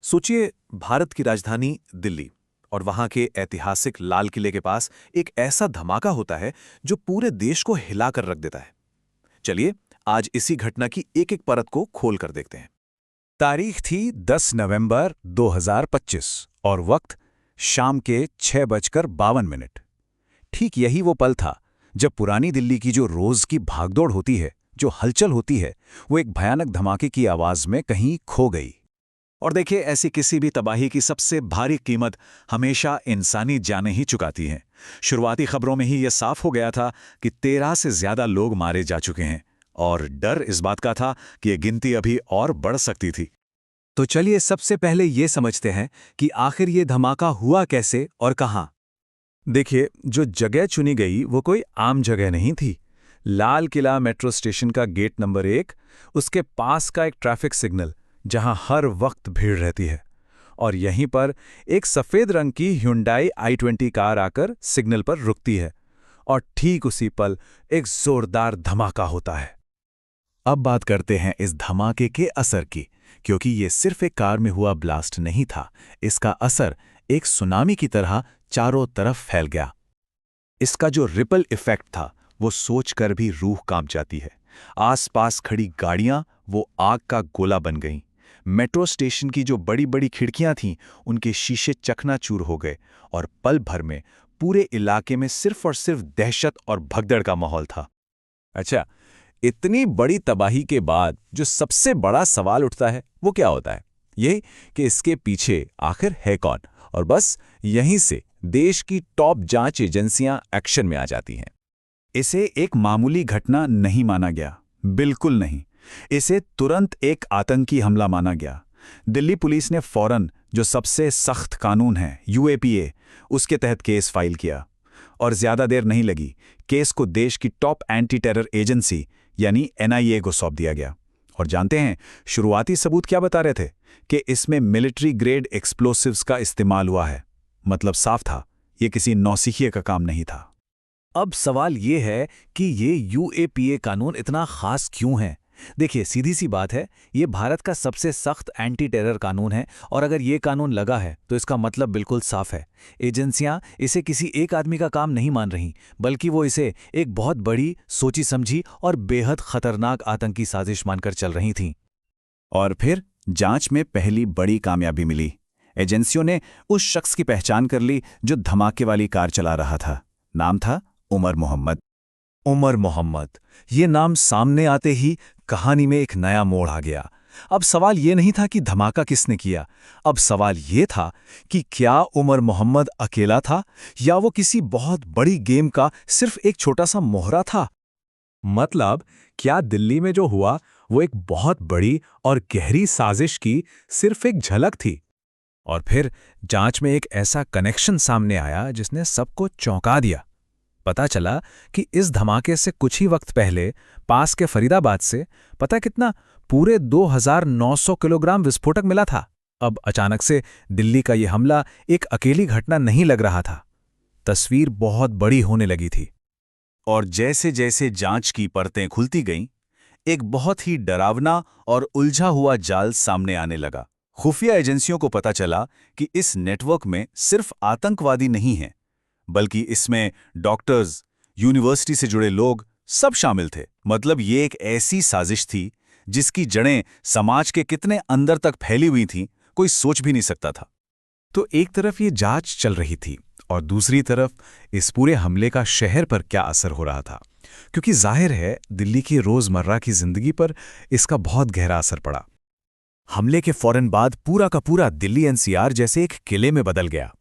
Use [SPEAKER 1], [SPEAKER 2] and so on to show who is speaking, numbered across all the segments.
[SPEAKER 1] सोचिए, भारत की राजधानी दिल्ली और वहां के ऐतिहासिक लाल किले के पास एक ऐसा धमाका होता है जो पूरे देश को हिलाकर रख देता है। चलिए, आज इसी घटना की एक-एक परत को खोल कर देखते हैं।
[SPEAKER 2] तारीख थी 10 नवंबर 2025 और वक्त शाम के 6:52। ठीक यही वो पल था जब पुरानी दिल्ली की जो रोज की भागदौड़ होती है, जो हलचल होती है, वो एक भयानक धमाके की आवाज में कहीं खो गई।
[SPEAKER 3] और देखिए, ऐसी किसी भी तबाही की सबसे भारी कीमत हमेशा इंसानी जानें ही चुकाती हैं। शुरुआती खबरों में ही यह साफ हो गया था कि 13 से ज्यादा लोग मारे जा चुके हैं और डर इस बात का था कि यह गिनती अभी और बढ़ सकती थी।
[SPEAKER 2] तो चलिए सबसे पहले ये समझते हैं कि आखिर ये धमाका हुआ कैसे और कहाँ। देखिए, जो जगह चुनी गई वो कोई आम जगह नहीं थी। लाल किला मेट्रो स्टेशन का गेट नंबर 1, उसके पास का एक ट्रैफिक सिग्नल जहां हर वक्त भीड़ रहती है। और यहीं पर एक सफेद रंग की Hyundai i20 कार आकर सिग्नल पर रुकती है और ठीक उसी पल एक जोरदार धमाका होता है। अब बात करते हैं इस धमाके के असर की, क्योंकि ये सिर्फ एक कार में हुआ ब्लास्ट नहीं था। इसका असर एक सुनामी की तरह चारों तरफ फैल गया। इसका जो रिपल इफेक्ट था वो सोचकर भी रूह कांप जाती है। आसपास खड़ी गाड़ियां वो आग का गोला बन गईं। मेट्रो स्टेशन की जो बड़ी बड़ी खिड़कियां थीं, उनके शीशे चकनाचूर हो गए और पल भर में पूरे इलाके में सिर्फ और सिर्फ दहशत और भगदड़ का माहौल था। अच्छा, इतनी बड़ी तबाही के बाद जो सबसे बड़ा सवाल उठता है वो क्या होता है? ये कि इसके पीछे आखिर है कौन? और बस यहीं से देश की टॉप जांच एजेंसियां एक्शन में आ जाती हैं। इसे एक मामूली घटना नहीं माना गया, बिल्कुल नहीं। इसे तुरंत एक आतंकी हमला माना गया। दिल्ली पुलिस ने फौरन जो सबसे सख्त कानून है UAPA, उसके तहत केस फाइल किया और ज्यादा देर नहीं लगी, केस को देश की टॉप एंटी टेरर एजेंसी यानी NIA को सौंप दिया गया। और जानते हैं शुरुआती सबूत क्या बता रहे थे? कि इसमें मिलिट्री ग्रेड एक्सप्लोसिव्स का इस्तेमाल हुआ है। मतलब साफ था, ये किसी नौसिखिए का काम नहीं था। अब सवाल ये है कि ये UAPA कानून इतना खास क्यों है? देखिए, सीधी सी बात है, ये भारत का सबसे सख्त एंटी टेरर कानून है और अगर ये कानून लगा है तो इसका मतलब बिल्कुल साफ है। एजेंसियां इसे किसी एक आदमी का काम नहीं मान रही, बल्कि वो इसे एक बहुत बड़ी, सोची समझी और बेहद खतरनाक आतंकी साजिश मानकर चल रही थीं। और फिर जांच में पहली बड़ी कामयाबी मिली। एजेंसियों ने उस शख्स की पहचान कर ली जो धमाके वाली कार चला रहा था। नाम था उमर मोहम्मद। उमर मोहम्मद, ये नाम सामने आते ही कहानी में एक नया मोड़ आ गया। अब सवाल ये नहीं था कि धमाका किसने किया, अब सवाल ये था कि क्या उमर मोहम्मद अकेला था या वो किसी बहुत बड़ी गेम का सिर्फ एक छोटा सा मोहरा था। मतलब, क्या दिल्ली में जो हुआ वो एक बहुत बड़ी और गहरी साजिश की सिर्फ एक झलक थी? और फिर जांच में एक ऐसा कनेक्शन सामने आया जिसने सबको चौंका दिया। पता चला कि इस धमाके से कुछ ही वक्त पहले पास के फरीदाबाद से पता कितना, पूरे 2900 किलोग्राम विस्फोटक मिला था। अब अचानक से दिल्ली का यह हमला एक अकेली घटना नहीं लग रहा था। तस्वीर बहुत बड़ी होने लगी थी। और जैसे जैसे जांच की परतें खुलती गईं, एक बहुत ही डरावना और उलझा हुआ जाल सामने आने लगा। खुफिया एजेंसियों को पता चला कि इस नेटवर्क में सिर्फ आतंकवादी नहीं हैं, बल्कि इसमें डॉक्टर्स, यूनिवर्सिटी से जुड़े लोग सब शामिल थे। मतलब ये एक ऐसी साजिश थी जिसकी जड़ें समाज के कितने अंदर तक फैली हुई थीं, कोई सोच भी नहीं सकता था। तो एक तरफ ये जांच चल रही थी और दूसरी तरफ इस पूरे हमले का शहर पर क्या असर हो रहा था, क्योंकि जाहिर है दिल्ली की रोजमर्रा की जिंदगी पर इसका बहुत गहरा असर पड़ा। हमले के फौरन बाद पूरा का पूरा दिल्ली NCR जैसे एक किले में बदल गया।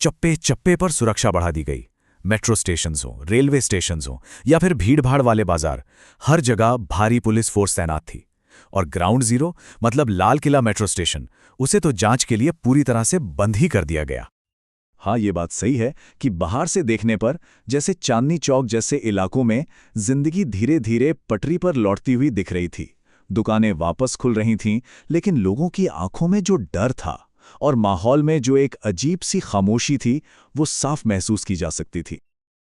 [SPEAKER 2] चप्पे चप्पे पर सुरक्षा बढ़ा दी गई। मेट्रो स्टेशंस हों, रेलवे स्टेशंस हों या फिर भीड़-भाड़ वाले बाजार, हर जगह भारी पुलिस फोर्स तैनात थी। और ग्राउंड जीरो मतलब लाल किला मेट्रो स्टेशन, उसे तो जांच के लिए पूरी तरह से बंद ही कर दिया गया। हाँ, ये बात सही है कि बाहर से देखने पर जैसे चांदनी चौक जैसे इलाकों में जिंदगी धीरे धीरे पटरी पर लौटती हुई दिख रही थी। दुकानें वापस खुल रही थीं, लेकिन लोगों की आंखों में जो डर था और माहौल में जो एक अजीब सी खामोशी थी, वो साफ महसूस की जा सकती थी।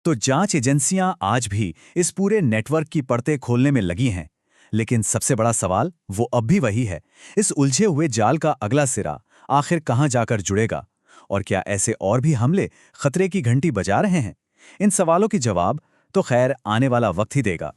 [SPEAKER 2] तो जांच एजेंसियां आज भी इस पूरे नेटवर्क की परतें खोलने में लगी हैं, लेकिन सबसे बड़ा सवाल वो अब भी वही है, इस उलझे हुए जाल का अगला सिरा आखिर कहाँ जाकर जुड़ेगा? और क्या ऐसे और भी हमले खतरे की घंटी बजा रहे हैं? इन सवालों के जवाब तो खैर आने वाला वक्त ही देगा।